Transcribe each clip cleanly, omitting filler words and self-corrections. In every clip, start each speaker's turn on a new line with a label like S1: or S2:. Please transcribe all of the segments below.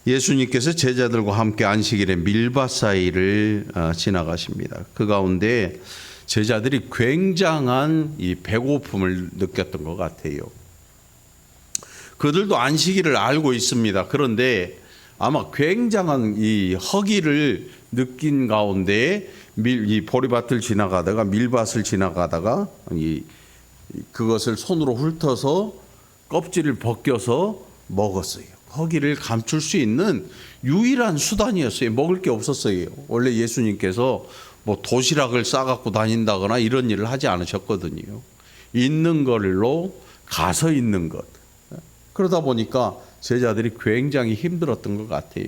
S1: 예수님께서 제자들과 함께 안식일에 밀밭 사이를 지나가십니다. 그 가운데 제자들이 굉장한 이 배고픔을 느꼈던 것 같아요. 그들도 안식일을 알고 있습니다. 그런데 아마 굉장한 이 허기를 느낀 가운데 이 보리밭을 지나가다가 밀밭을 지나가다가 그것을 손으로 훑어서 껍질을 벗겨서 먹었어요. 허기를 감출 수 있는 유일한 수단이었어요. 먹을 게 없었어요. 원래 예수님께서 뭐 도시락을 싸갖고 다닌다거나 이런 일을 하지 않으셨거든요. 있는 걸로 가서 있는 것. 그러다 보니까 제자들이 굉장히 힘들었던 것 같아요.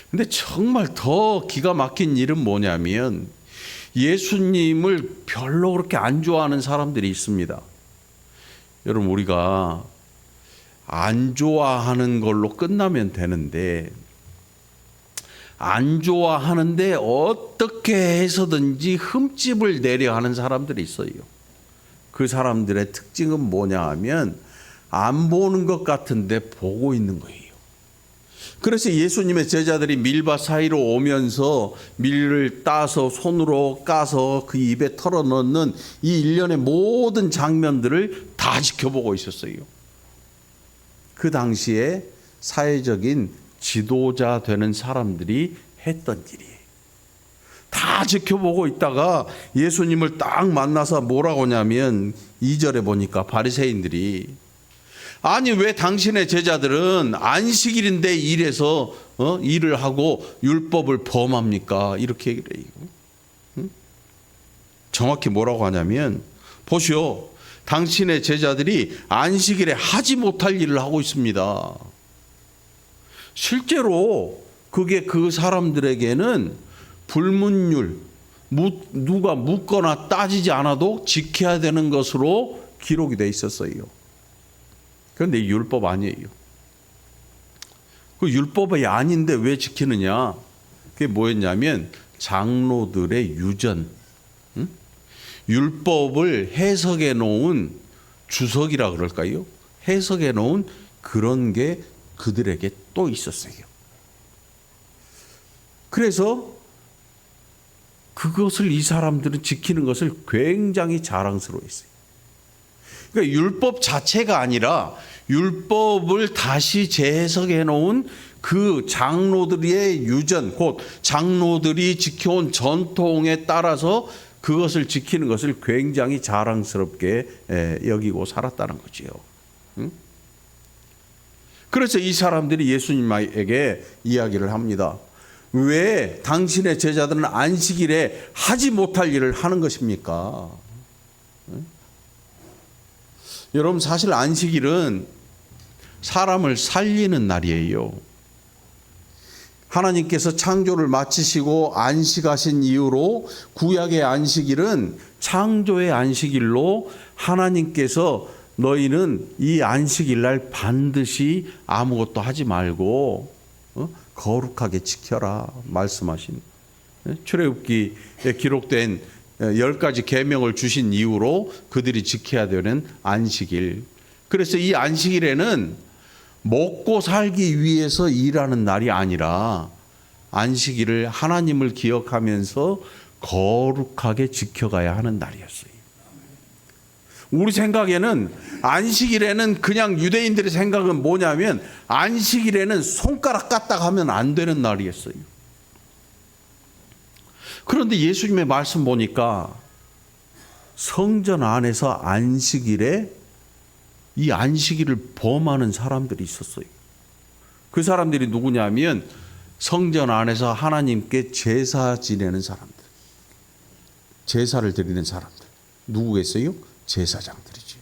S1: 근데 정말 더 기가 막힌 일은 뭐냐면 예수님을 별로 그렇게 안 좋아하는 사람들이 있습니다. 여러분, 우리가 안 좋아하는 걸로 끝나면 되는데 안 좋아하는데 어떻게 해서든지 흠집을 내려 하는 사람들이 있어요. 그 사람들의 특징은 뭐냐 하면 안 보는 것 같은데 보고 있는 거예요. 그래서 예수님의 제자들이 밀밭 사이로 오면서 밀을 따서 손으로 까서 그 입에 털어넣는 이 일련의 모든 장면들을 다 지켜보고 있었어요. 그 당시에 사회적인 지도자 되는 사람들이 했던 일이에요. 다 지켜보고 있다가 예수님을 딱 만나서 뭐라고 하냐면 2절에 보니까 바리새인들이 아니 왜 당신의 제자들은 안식일인데 일해서 일을 하고 율법을 범합니까? 이렇게 얘기를 해요. 정확히 뭐라고 하냐면 보시오, 당신의 제자들이 안식일에 하지 못할 일을 하고 있습니다. 실제로 그게 그 사람들에게는 불문율, 누가 묻거나 따지지 않아도 지켜야 되는 것으로 기록이 돼 있었어요. 그런데 율법 아니에요. 그 율법이 아닌데 왜 지키느냐? 그게 뭐였냐면 장로들의 유전, 율법을 해석해 놓은 주석이라 그럴까요? 해석해 놓은 그런 게 그들에게 또 있었어요. 그래서 그것을 이 사람들은 지키는 것을 굉장히 자랑스러워했어요. 그러니까 율법 자체가 아니라 율법을 다시 재해석해 놓은 그 장로들의 유전, 곧 장로들이 지켜온 전통에 따라서 그것을 지키는 것을 굉장히 자랑스럽게 여기고 살았다는 거지요. 그래서 이 사람들이 예수님에게 이야기를 합니다. 왜 당신의 제자들은 안식일에 하지 못할 일을 하는 것입니까? 여러분, 사실 안식일은 사람을 살리는 날이에요. 하나님께서 창조를 마치시고 안식하신 이후로 구약의 안식일은 창조의 안식일로 하나님께서 너희는 이 안식일 날 반드시 아무것도 하지 말고 거룩하게 지켜라 말씀하신 출애굽기에 기록된 10가지 계명을 주신 이후로 그들이 지켜야 되는 안식일. 그래서 이 안식일에는 먹고 살기 위해서 일하는 날이 아니라 안식일을 하나님을 기억하면서 거룩하게 지켜가야 하는 날이었어요. 우리 생각에는 안식일에는 그냥 유대인들의 생각은 뭐냐면 안식일에는 손가락 까딱 하면 안 되는 날이었어요. 그런데 예수님의 말씀 보니까 성전 안에서 안식일에 이 안식일을 범하는 사람들이 있었어요. 그 사람들이 누구냐면 성전 안에서 하나님께 제사 지내는 사람들, 제사를 드리는 사람들. 누구겠어요? 제사장들이지요.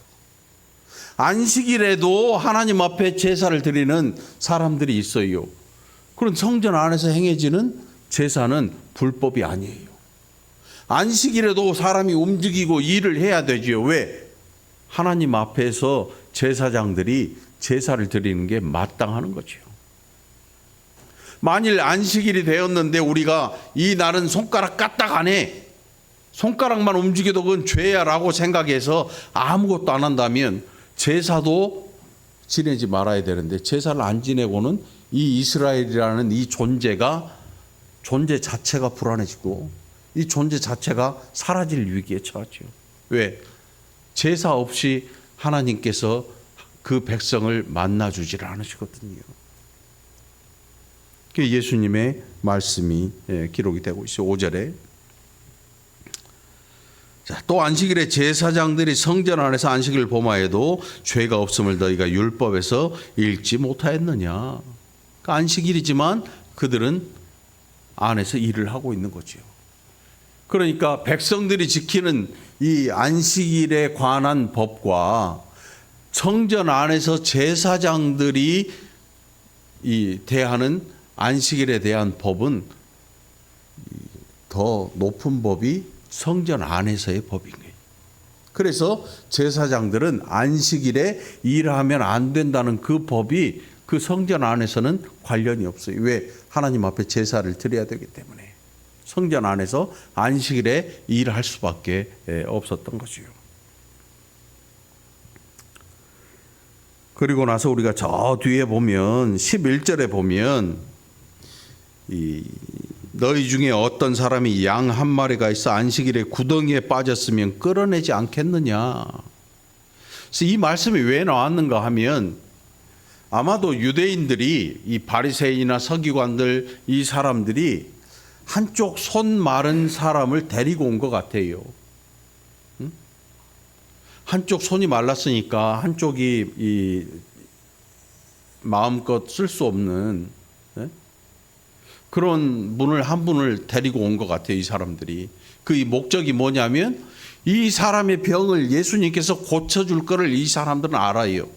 S1: 안식일에도 하나님 앞에 제사를 드리는 사람들이 있어요. 그런 성전 안에서 행해지는 제사는 불법이 아니에요. 안식일에도 사람이 움직이고 일을 해야 되지요. 왜? 하나님 앞에서 제사장들이 제사를 드리는 게 마땅하는 거죠. 만일 안식일이 되었는데 우리가 이 날은 손가락 까딱 안 해, 손가락만 움직여도 그건 죄야 라고 생각해서 아무것도 안 한다면 제사도 지내지 말아야 되는데 제사를 안 지내고는 이 이스라엘이라는 이 존재 자체가 불안해지고 이 존재 자체가 사라질 위기에 처하죠. 왜? 제사 없이 하나님께서 그 백성을 만나주질 않으시거든요. 예수님의 말씀이 기록이 되고 있어요. 5절에 또 안식일에 제사장들이 성전 안에서 안식일을 범하여도 죄가 없음을 너희가 율법에서 읽지 못하였느냐. 그러니까 안식일이지만 그들은 안에서 일을 하고 있는 거죠. 그러니까 백성들이 지키는 이 안식일에 관한 법과 성전 안에서 제사장들이 대하는 안식일에 대한 법은 더 높은 법이 성전 안에서의 법인 거예요. 그래서 제사장들은 안식일에 일하면 안 된다는 그 법이 그 성전 안에서는 관련이 없어요. 왜? 하나님 앞에 제사를 드려야 되기 때문에 성전 안에서 안식일에 일할 수밖에 없었던 거죠. 그리고 나서 우리가 저 뒤에 보면 11절에 보면 너희 중에 어떤 사람이 양 한 마리가 있어 안식일에 구덩이에 빠졌으면 끌어내지 않겠느냐. 그래서 이 말씀이 왜 나왔는가 하면 아마도 유대인들이 이 바리새인이나 서기관들 이 사람들이 한쪽 손 마른 사람을 데리고 온 것 같아요. 한쪽 손이 말랐으니까 한쪽이 마음껏 쓸 수 없는 그런 한 분을 데리고 온 것 같아요. 이 사람들이. 그 목적이 뭐냐면 이 사람의 병을 예수님께서 고쳐줄 거를 이 사람들은 알아요.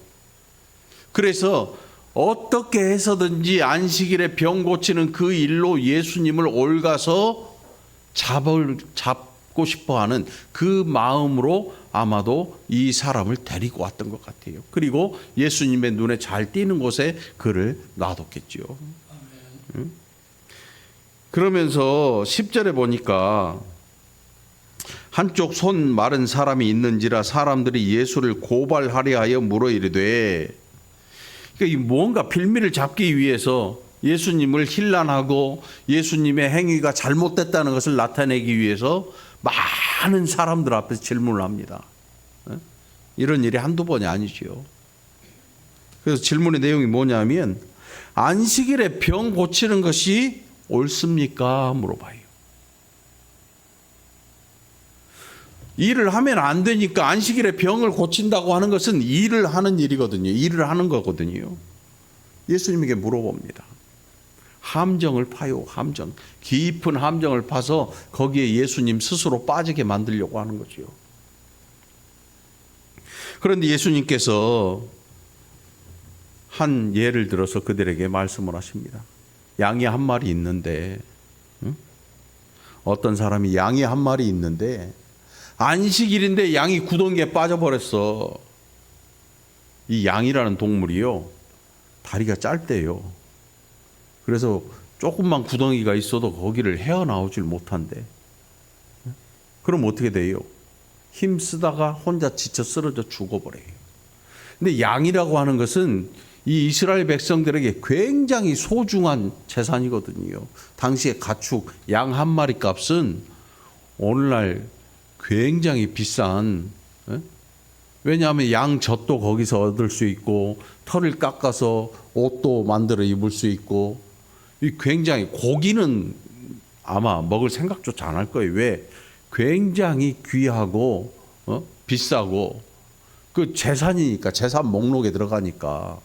S1: 그래서 어떻게 해서든지 안식일에 병 고치는 그 일로 예수님을 올가서 잡고 싶어하는 그 마음으로 아마도 이 사람을 데리고 왔던 것 같아요. 그리고 예수님의 눈에 잘 띄는 곳에 그를 놔뒀겠죠. 그러면서 10절에 보니까 한쪽 손 마른 사람이 있는지라 사람들이 예수를 고발하려 하여 물어 이르되, 그러니까 뭔가 빌미를 잡기 위해서 예수님을 힐난하고 예수님의 행위가 잘못됐다는 것을 나타내기 위해서 많은 사람들 앞에서 질문을 합니다. 이런 일이 한두 번이 아니죠. 그래서 질문의 내용이 뭐냐면 안식일에 병 고치는 것이 옳습니까? 물어봐요. 일을 하면 안 되니까 안식일에 병을 고친다고 하는 것은 일을 하는 일이거든요. 일을 하는 거거든요. 예수님에게 물어봅니다. 함정을 파요. 함정. 깊은 함정을 파서 거기에 예수님 스스로 빠지게 만들려고 하는 거죠. 그런데 예수님께서 한 예를 들어서 그들에게 말씀을 하십니다. 양이 한 마리 있는데, 어떤 사람이 양이 한 마리 있는데 안식일인데 양이 구덩이에 빠져버렸어. 이 양이라는 동물이요, 다리가 짧대요. 그래서 조금만 구덩이가 있어도 거기를 헤어나오질 못한대. 그럼 어떻게 돼요? 힘쓰다가 혼자 지쳐 쓰러져 죽어버려요. 근데 양이라고 하는 것은 이 이스라엘 백성들에게 굉장히 소중한 재산이거든요. 당시에 가축 양 한 마리 값은 오늘날 굉장히 비싼, 왜냐하면 양 젖도 거기서 얻을 수 있고 털을 깎아서 옷도 만들어 입을 수 있고, 굉장히 고기는 아마 먹을 생각조차 안 할 거예요. 왜? 굉장히 귀하고 비싸고 그 재산이니까, 재산 목록에 들어가니까.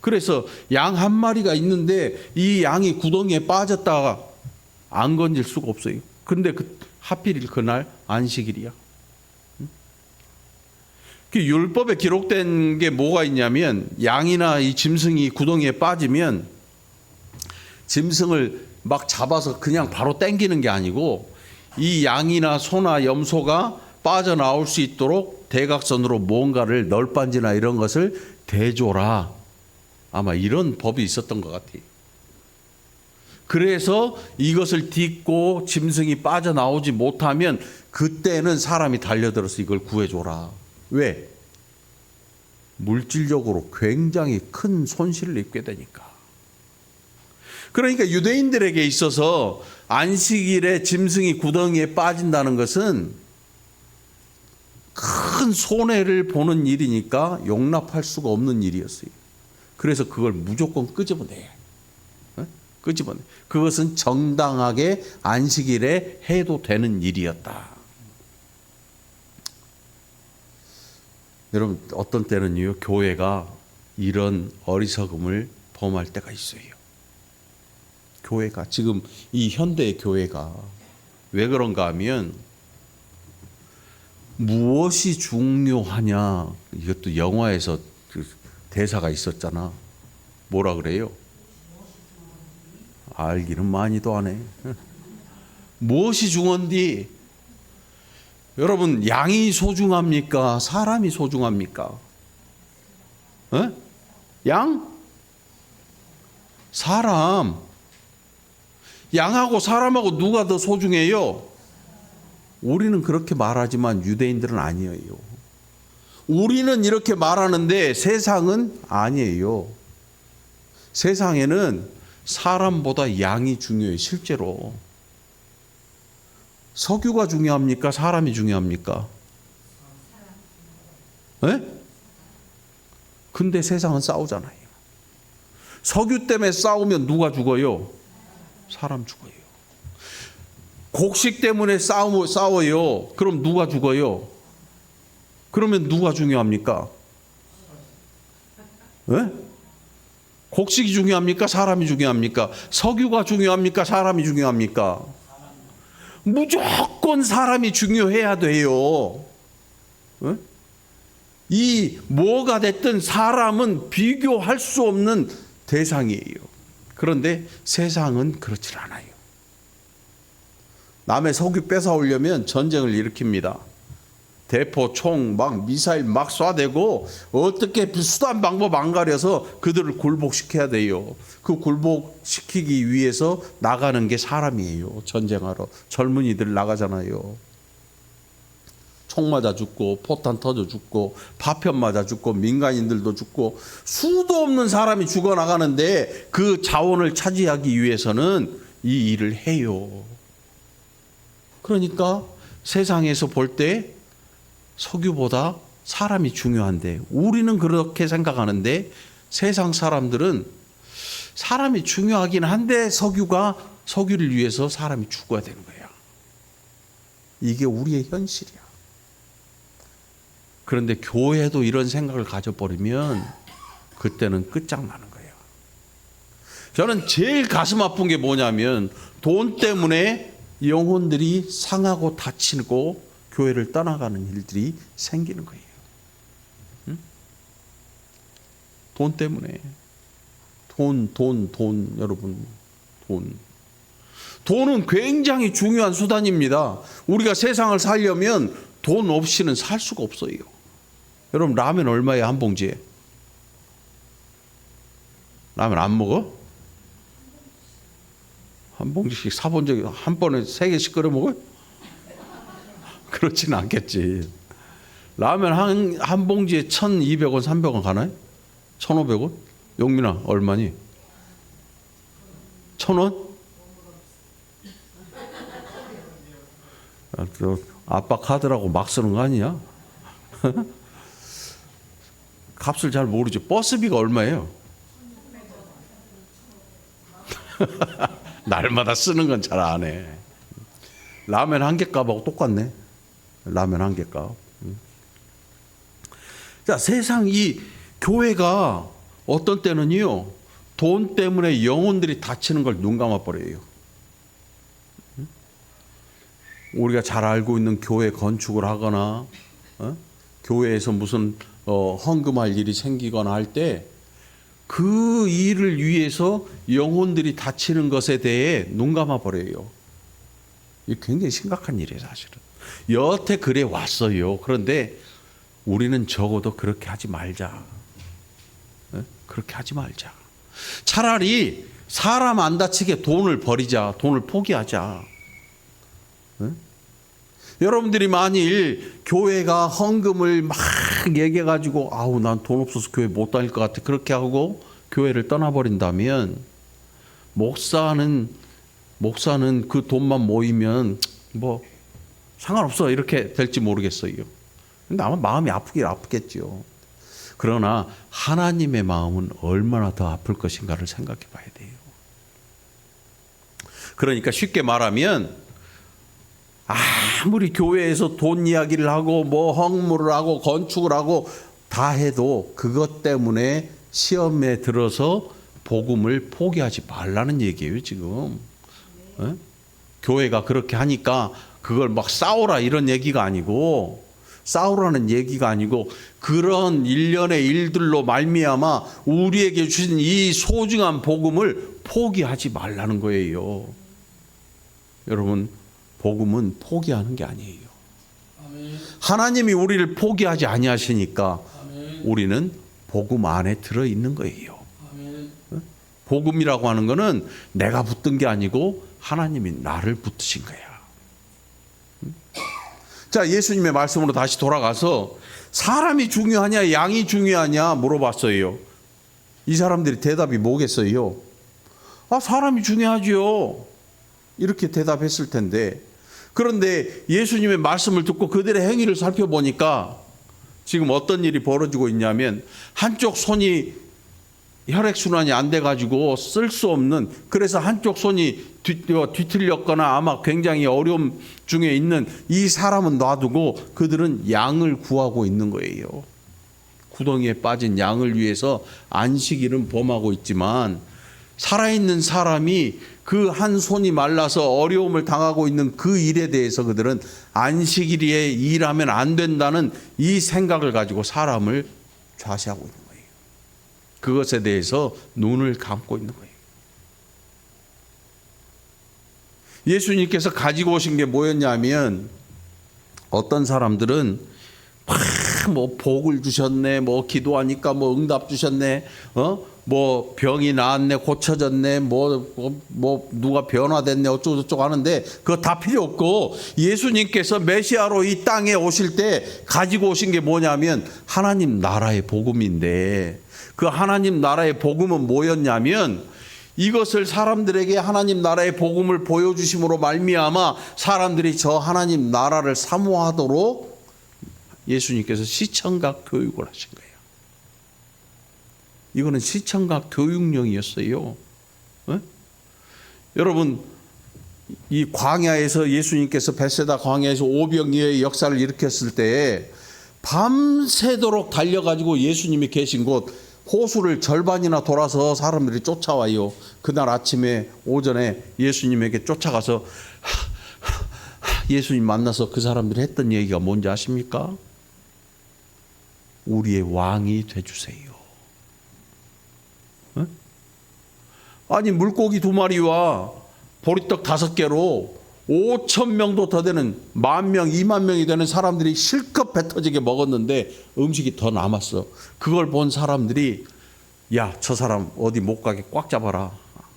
S1: 그래서 양 한 마리가 있는데 이 양이 구덩이에 빠졌다가 안 건질 수가 없어요. 근데 하필 그날 안식일이야. 그 율법에 기록된 게 뭐가 있냐면, 양이나 이 짐승이 구덩이에 빠지면 짐승을 막 잡아서 그냥 바로 땡기는 게 아니고 이 양이나 소나 염소가 빠져나올 수 있도록 대각선으로 뭔가를 널빤지나 이런 것을 대줘라. 아마 이런 법이 있었던 것 같아요. 그래서 이것을 딛고 짐승이 빠져나오지 못하면 그때는 사람이 달려들어서 이걸 구해줘라. 왜? 물질적으로 굉장히 큰 손실을 입게 되니까. 그러니까 유대인들에게 있어서 안식일에 짐승이 구덩이에 빠진다는 것은 큰 손해를 보는 일이니까 용납할 수가 없는 일이었어요. 그래서 그걸 무조건 끄집어내요. 끄집어내. 그것은 정당하게 안식일에 해도 되는 일이었다. 여러분, 어떤 때는요, 교회가 이런 어리석음을 범할 때가 있어요. 교회가, 지금 이 현대의 교회가 왜 그런가 하면, 무엇이 중요하냐, 이것도 영화에서 그 대사가 있었잖아. 뭐라 그래요? 알기는 많이도 안 해. 무엇이 중요한디? 여러분, 양이 소중합니까? 사람이 소중합니까? 양? 사람. 양하고 사람하고 누가 더 소중해요? 우리는 그렇게 말하지만 유대인들은 아니에요. 우리는 이렇게 말하는데 세상은 아니에요. 세상에는 사람보다 양이 중요해요, 실제로. 석유가 중요합니까? 사람이 중요합니까? 근데 세상은 싸우잖아요. 석유 때문에 싸우면 누가 죽어요? 사람 죽어요. 곡식 때문에 싸워요. 그럼 누가 죽어요? 그러면 누가 중요합니까? 곡식이 중요합니까? 사람이 중요합니까? 석유가 중요합니까? 사람이 중요합니까? 무조건 사람이 중요해야 돼요. 이 뭐가 됐든 사람은 비교할 수 없는 대상이에요. 그런데 세상은 그렇지 않아요. 남의 석유 뺏어오려면 전쟁을 일으킵니다. 대포, 총, 막 미사일 막 쏴대고 어떻게 수단 방법 안 가려서 그들을 굴복시켜야 돼요. 그 굴복시키기 위해서 나가는 게 사람이에요. 전쟁하러. 젊은이들 나가잖아요. 총 맞아 죽고 포탄 터져 죽고 파편 맞아 죽고 민간인들도 죽고 수도 없는 사람이 죽어나가는데 그 자원을 차지하기 위해서는 이 일을 해요. 그러니까 세상에서 볼 때 석유보다 사람이 중요한데 우리는 그렇게 생각하는데 세상 사람들은 사람이 중요하긴 한데 석유를 위해서 사람이 죽어야 되는 거야. 이게 우리의 현실이야. 그런데 교회도 이런 생각을 가져버리면 그때는 끝장나는 거예요. 저는 제일 가슴 아픈 게 뭐냐면 돈 때문에 영혼들이 상하고 다치고 교회를 떠나가는 일들이 생기는 거예요. 돈 때문에. 돈, 여러분. 돈은 굉장히 중요한 수단입니다. 우리가 세상을 살려면 돈 없이는 살 수가 없어요. 여러분, 라면 얼마예요, 한 봉지에? 라면 안 먹어? 한 봉지씩 사본 적이 한 번에 3개씩 끓여 먹어요? 그렇지는 않겠지. 라면 한 봉지에 1,200원, 300원 가나요? 1,500원? 용민아, 얼마니? 1,000원? 아빠 카드라고 막 쓰는 거 아니야? 값을 잘 모르지. 버스비가 얼마예요? 날마다 쓰는 건 잘 안 해. 라면 한 개 값하고 똑같네. 라면 한 개 값. 자, 세상 이 교회가 어떤 때는요, 돈 때문에 영혼들이 다치는 걸 눈 감아 버려요. 우리가 잘 알고 있는 교회 건축을 하거나 교회에서 무슨 헌금할 일이 생기거나 할 때 그 일을 위해서 영혼들이 다치는 것에 대해 눈 감아 버려요. 이게 굉장히 심각한 일이에요, 사실은. 여태 그래 왔어요. 그런데 우리는 적어도 그렇게 하지 말자. 그렇게 하지 말자. 차라리 사람 안 다치게 돈을 버리자. 돈을 포기하자. 여러분들이 만일 교회가 헌금을 막 얘기해가지고 아우 난 돈 없어서 교회 못 다닐 것 같아 그렇게 하고 교회를 떠나버린다면 목사는 그 돈만 모이면 뭐 상관없어 이렇게 될지 모르겠어요. 근데 아마 마음이 아프긴 아프겠죠. 그러나 하나님의 마음은 얼마나 더 아플 것인가를 생각해 봐야 돼요. 그러니까 쉽게 말하면 아무리 교회에서 돈 이야기를 하고 뭐 헌물을 하고 건축을 하고 다 해도 그것 때문에 시험에 들어서 복음을 포기하지 말라는 얘기예요 지금. 네? 교회가 그렇게 하니까 그걸 막 싸우라 이런 얘기가 아니고, 싸우라는 얘기가 아니고 그런 일련의 일들로 말미암아 우리에게 주신 이 소중한 복음을 포기하지 말라는 거예요. 여러분, 복음은 포기하는 게 아니에요. 아멘. 하나님이 우리를 포기하지 아니하시니까 아멘. 우리는 복음 안에 들어 있는 거예요. 아멘. 복음이라고 하는 거는 내가 붙든 게 아니고 하나님이 나를 붙으신 거야. 자, 예수님의 말씀으로 다시 돌아가서 사람이 중요하냐 양이 중요하냐 물어봤어요. 이 사람들이 대답이 뭐겠어요? 사람이 중요하죠. 이렇게 대답했을 텐데, 그런데 예수님의 말씀을 듣고 그들의 행위를 살펴보니까 지금 어떤 일이 벌어지고 있냐면, 한쪽 손이 혈액순환이 안 돼가지고 쓸 수 없는, 그래서 한쪽 손이 뒤틀렸거나 아마 굉장히 어려움 중에 있는 이 사람은 놔두고 그들은 양을 구하고 있는 거예요. 구덩이에 빠진 양을 위해서 안식일은 범하고 있지만 살아있는 사람이 그 한 손이 말라서 어려움을 당하고 있는 그 일에 대해서 그들은 안식일에 일하면 안 된다는 이 생각을 가지고 사람을 좌시하고 있는 거예요. 그것에 대해서 눈을 감고 있는 거예요. 예수님께서 가지고 오신 게 뭐였냐면, 어떤 사람들은 뭐 복을 주셨네, 뭐 기도하니까 뭐 응답 주셨네, 뭐 병이 나았네, 고쳐졌네, 뭐 누가 변화됐네, 어쩌고저쩌고 하는데 그거 다 필요 없고, 예수님께서 메시아로 이 땅에 오실 때 가지고 오신 게 뭐냐면 하나님 나라의 복음인데, 그 하나님 나라의 복음은 뭐였냐면, 이것을 사람들에게 하나님 나라의 복음을 보여주심으로 말미암아 사람들이 저 하나님 나라를 사모하도록 예수님께서 시청각 교육을 하신 거예요. 이거는 시청각 교육령이었어요. 여러분, 이 광야에서 예수님께서 베세다 광야에서 오병이어의 역사를 일으켰을 때 밤새도록 달려가지고 예수님이 계신 곳 호수를 절반이나 돌아서 사람들이 쫓아와요. 그날 아침에 오전에 예수님에게 쫓아가서 예수님 만나서 그 사람들이 했던 얘기가 뭔지 아십니까? 우리의 왕이 돼주세요. 아니, 물고기 2마리와 보리떡 5개로 5,000명도 더 되는 10,000명, 20,000명이 되는 사람들이 실컷 배 터지게 먹었는데 음식이 더 남았어. 그걸 본 사람들이, 야, 저 사람 어디 못 가게 꽉 잡아라,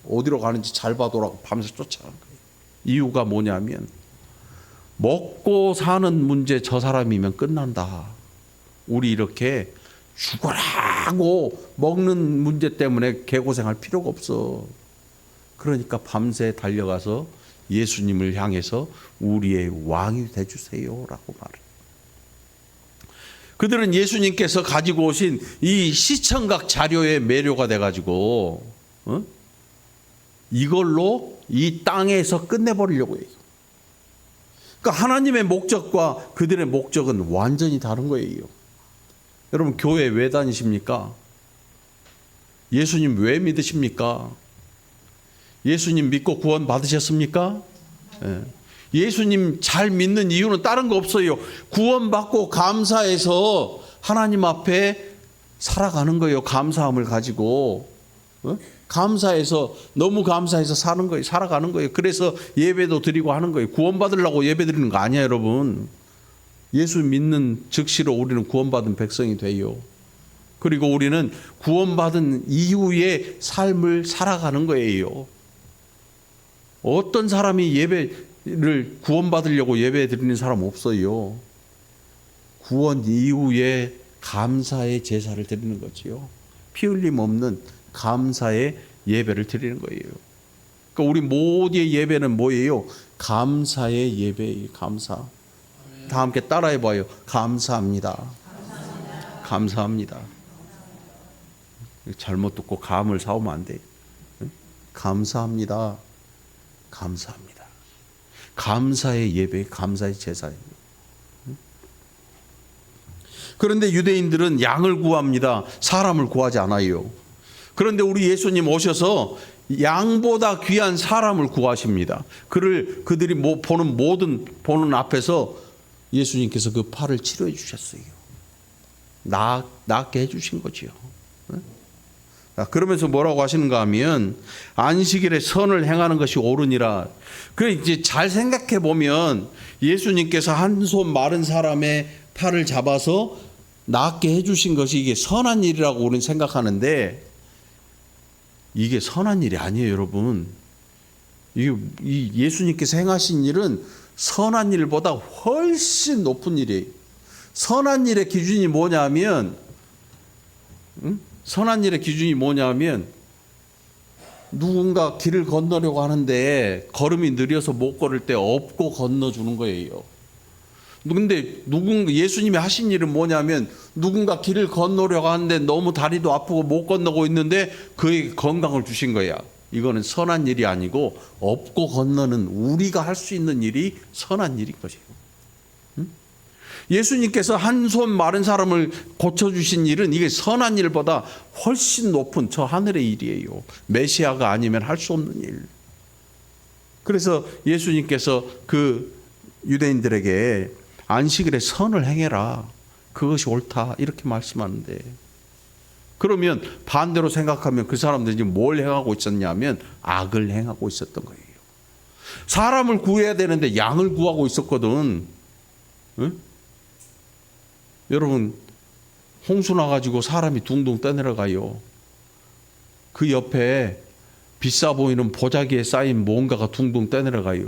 S1: 어디로 가는지 잘 봐도라고 밤새 쫓아간 거예요. 이유가 뭐냐면, 먹고 사는 문제 저 사람이면 끝난다. 우리 이렇게 죽어라고 먹는 문제 때문에 개고생할 필요가 없어. 그러니까 밤새 달려가서 예수님을 향해서 우리의 왕이 돼주세요라고 말해요. 그들은 예수님께서 가지고 오신 이 시청각 자료에 매료가 돼가지고 이걸로 이 땅에서 끝내버리려고 해요. 그러니까 하나님의 목적과 그들의 목적은 완전히 다른 거예요. 여러분, 교회 왜 다니십니까? 예수님 왜 믿으십니까? 예수님 믿고 구원 받으셨습니까? 예수님 잘 믿는 이유는 다른 거 없어요. 구원받고 감사해서 하나님 앞에 살아가는 거예요. 감사함을 가지고. 감사해서, 너무 감사해서 사는 거예요. 살아가는 거예요. 그래서 예배도 드리고 하는 거예요. 구원받으려고 예배 드리는 거 아니야, 여러분. 예수 믿는 즉시로 우리는 구원받은 백성이 돼요. 그리고 우리는 구원받은 이후의 삶을 살아가는 거예요. 어떤 사람이 예배 구원받으려고 예배 드리는 사람 없어요. 구원 이후에 감사의 제사를 드리는 거지요. 피 흘림 없는 감사의 예배를 드리는 거예요. 그러니까 우리 모두의 예배는 뭐예요? 감사의 예배예요. 감사. 다 함께 따라해 봐요. 감사합니다. 감사합니다. 잘못 듣고 감을 사오면 안 돼. 감사합니다. 감사합니다. 감사의 예배, 감사의 제사예요. 그런데 유대인들은 양을 구합니다. 사람을 구하지 않아요. 그런데 우리 예수님 오셔서 양보다 귀한 사람을 구하십니다. 그들이 보는 앞에서 예수님께서 그 팔을 치료해 주셨어요. 낫게 해 주신 거지요. 그러면서 뭐라고 하시는가 하면 안식일에 선을 행하는 것이 옳으니라. 그 이제 잘 생각해 보면 예수님께서 한 손 마른 사람의 팔을 잡아서 낫게 해 주신 것이 이게 선한 일이라고 우리는 생각하는데 이게 선한 일이 아니에요, 여러분. 이 예수님께서 행하신 일은 선한 일보다 훨씬 높은 일이에요. 선한 일의 기준이 뭐냐면, 선한 일의 기준이 뭐냐면, 누군가 길을 건너려고 하는데 걸음이 느려서 못 걸을 때 업고 건너주는 거예요. 근데 예수님이 하신 일은 뭐냐면, 누군가 길을 건너려고 하는데 너무 다리도 아프고 못 건너고 있는데 그에게 건강을 주신 거야. 이거는 선한 일이 아니고 업고 건너는 우리가 할 수 있는 일이 선한 일인 것이에요. 예수님께서 한 손 마른 사람을 고쳐주신 일은 이게 선한 일보다 훨씬 높은 저 하늘의 일이에요. 메시아가 아니면 할 수 없는 일. 그래서 예수님께서 그 유대인들에게 안식일에 선을 행해라. 그것이 옳다. 이렇게 말씀하는데, 그러면 반대로 생각하면 그 사람들이 뭘 행하고 있었냐면 악을 행하고 있었던 거예요. 사람을 구해야 되는데 양을 구하고 있었거든. 응? 여러분, 홍수 나가지고 사람이 둥둥 떠내려가요. 그 옆에 비싸 보이는 보자기에 쌓인 뭔가가 둥둥 떠내려가요.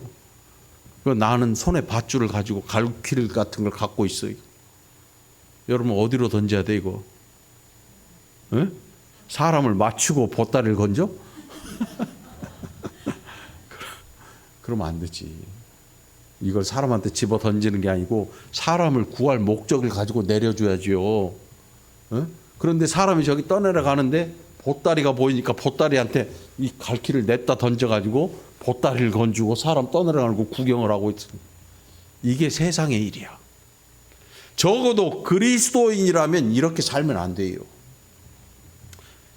S1: 나는 손에 밧줄을 가지고 갈퀴를 같은 걸 갖고 있어요. 여러분, 어디로 던져야 돼 이거? 에? 사람을 맞추고 보따리를 건져? 그러면 안 되지. 이걸 사람한테 집어 던지는 게 아니고 사람을 구할 목적을 가지고 내려줘야죠. 에? 그런데 사람이 저기 떠내려가는데 보따리가 보이니까 보따리한테 이 갈퀴를 냈다 던져가지고 보따리를 건주고 사람 떠내려가는 거 구경을 하고 있습니다. 이게 세상의 일이야. 적어도 그리스도인이라면 이렇게 살면 안 돼요.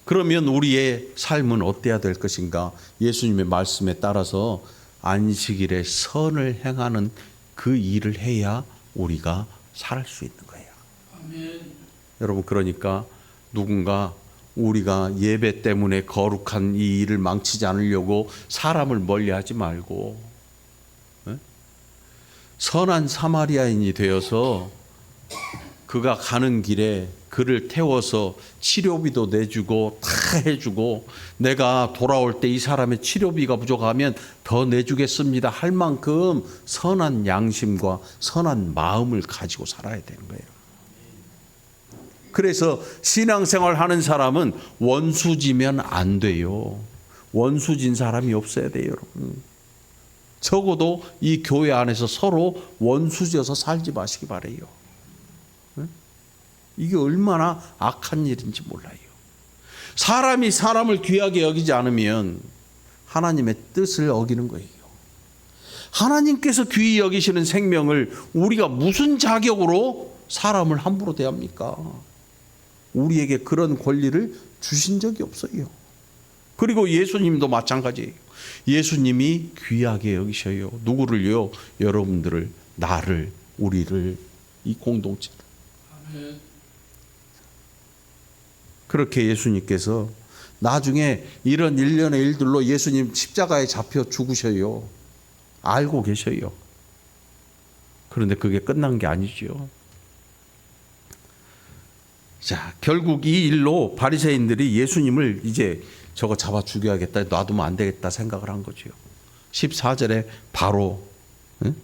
S1: 그러면 우리의 삶은 어때야 될 것인가? 예수님의 말씀에 따라서 안식일에 선을 행하는 그 일을 해야 우리가 살 수 있는 거예요. 아멘. 여러분, 그러니까 누군가 우리가 예배 때문에 거룩한 이 일을 망치지 않으려고 사람을 멀리하지 말고 선한 사마리아인이 되어서 그가 가는 길에 그를 태워서 치료비도 내주고 다 해주고, 내가 돌아올 때 이 사람의 치료비가 부족하면 더 내주겠습니다 할 만큼 선한 양심과 선한 마음을 가지고 살아야 되는 거예요. 그래서 신앙생활 하는 사람은 원수지면 안 돼요. 원수진 사람이 없어야 돼요, 여러분. 적어도 이 교회 안에서 서로 원수져서 살지 마시기 바라요. 이게 얼마나 악한 일인지 몰라요. 사람이 사람을 귀하게 여기지 않으면 하나님의 뜻을 어기는 거예요. 하나님께서 귀히 여기시는 생명을 우리가 무슨 자격으로 사람을 함부로 대합니까? 우리에게 그런 권리를 주신 적이 없어요. 그리고 예수님도 마찬가지예요. 예수님이 귀하게 여기셔요. 누구를요? 여러분들을, 나를, 우리를, 이 공동체를. 아멘. 그렇게 예수님께서 나중에 이런 일련의 일들로 예수님 십자가에 잡혀 죽으셔요. 알고 계셔요. 그런데 그게 끝난 게 아니죠. 자, 결국 이 일로 바리새인들이 예수님을 이제 저거 잡아 죽여야겠다, 놔두면 안 되겠다 생각을 한 거죠. 14절에 바로 응?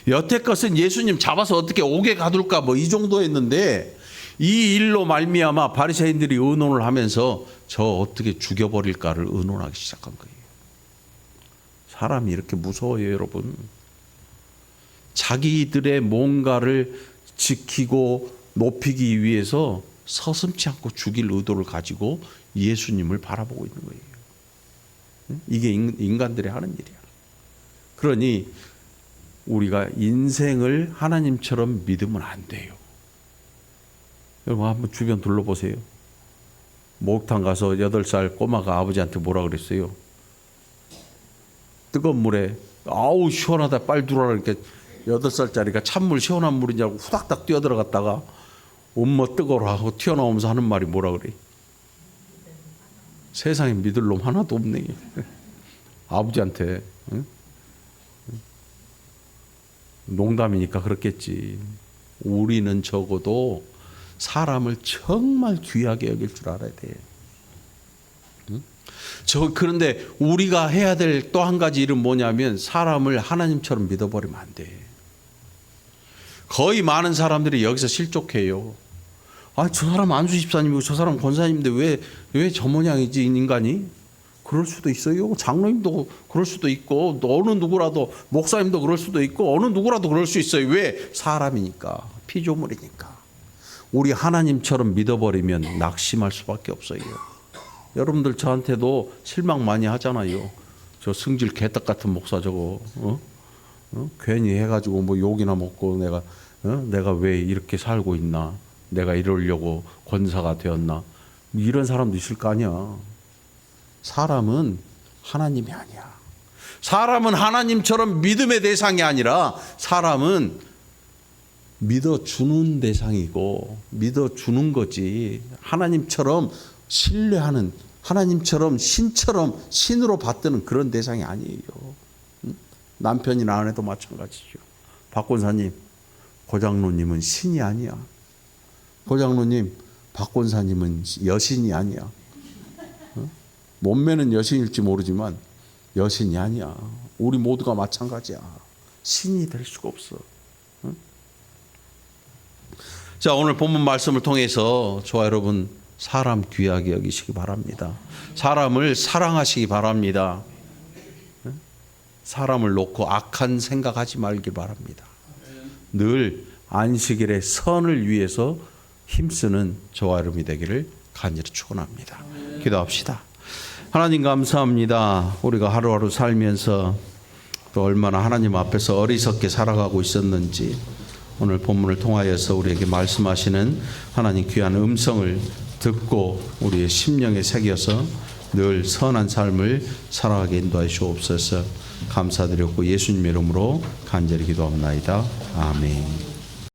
S1: 여태껏은 예수님 잡아서 어떻게 옥에 가둘까 뭐 이 정도였는데 이 일로 말미암아 바리새인들이 의논을 하면서 저 어떻게 죽여버릴까를 의논하기 시작한 거예요. 사람이 이렇게 무서워요, 여러분. 자기들의 뭔가를 지키고 높이기 위해서 서슴지 않고 죽일 의도를 가지고 예수님을 바라보고 있는 거예요. 이게 인간들이 하는 일이야. 그러니 우리가 인생을 하나님처럼 믿으면 안 돼요. 여러분 한번 주변 둘러보세요. 목욕탕 가서 8살 꼬마가 아버지한테 뭐라 그랬어요? 뜨거운 물에 아우 시원하다 빨리 들어오라 그러니까 8살짜리가 찬물 시원한 물이냐고 후닥닥 뛰어들어갔다가 엄마 뜨거워라 하고 튀어나오면서 하는 말이 뭐라 그래? 세상에 믿을 놈 하나도 없네. 아버지한테. 응? 농담이니까 그렇겠지. 우리는 적어도 사람을 정말 귀하게 여길 줄 알아야 돼. 응? 그런데 우리가 해야 될 또 한 가지 일은 뭐냐면 사람을 하나님처럼 믿어버리면 안 돼. 거의 많은 사람들이 여기서 실족해요. 아, 저 사람 안수 집사님이고 저 사람 권사님인데 왜 저 모양이지 인간이? 그럴 수도 있어요. 장로님도 그럴 수도 있고 어느 누구라도 목사님도 그럴 수도 있고 어느 누구라도 그럴 수 있어요. 왜? 사람이니까. 피조물이니까. 우리 하나님처럼 믿어버리면 낙심할 수밖에 없어요. 여러분들 저한테도 실망 많이 하잖아요. 저 승질 개떡 같은 목사 저거 괜히 해가지고 뭐 욕이나 먹고 내가 왜 이렇게 살고 있나? 내가 이러려고 권사가 되었나? 이런 사람도 있을 거 아니야. 사람은 하나님이 아니야. 사람은 하나님처럼 믿음의 대상이 아니라 사람은 믿어주는 대상이고 믿어주는 거지. 하나님처럼 신뢰하는 하나님처럼 신처럼 신으로 받드는 그런 대상이 아니에요. 남편이나 아내도 마찬가지죠. 박 권사님, 고장로님은 신이 아니야. 고장로님, 박 권사님은 여신이 아니야. 몸매는 여신일지 모르지만 여신이 아니야. 우리 모두가 마찬가지야. 신이 될 수가 없어. 자, 오늘 본문 말씀을 통해서 저와 여러분 사람 귀하게 여기시기 바랍니다. 사람을 사랑하시기 바랍니다. 사람을 놓고 악한 생각하지 말기 바랍니다. 늘 안식일의 선을 위해서 힘쓰는 저와 여러분이 되기를 간절히 축원합니다. 기도합시다. 하나님 감사합니다. 우리가 하루하루 살면서 또 얼마나 하나님 앞에서 어리석게 살아가고 있었는지 오늘 본문을 통하여서 우리에게 말씀하시는 하나님 귀한 음성을 듣고 우리의 심령에 새겨서 늘 선한 삶을 살아가게 인도하여 주옵소서. 감사드렸고 예수님 이름으로 간절히 기도합나이다. 아멘.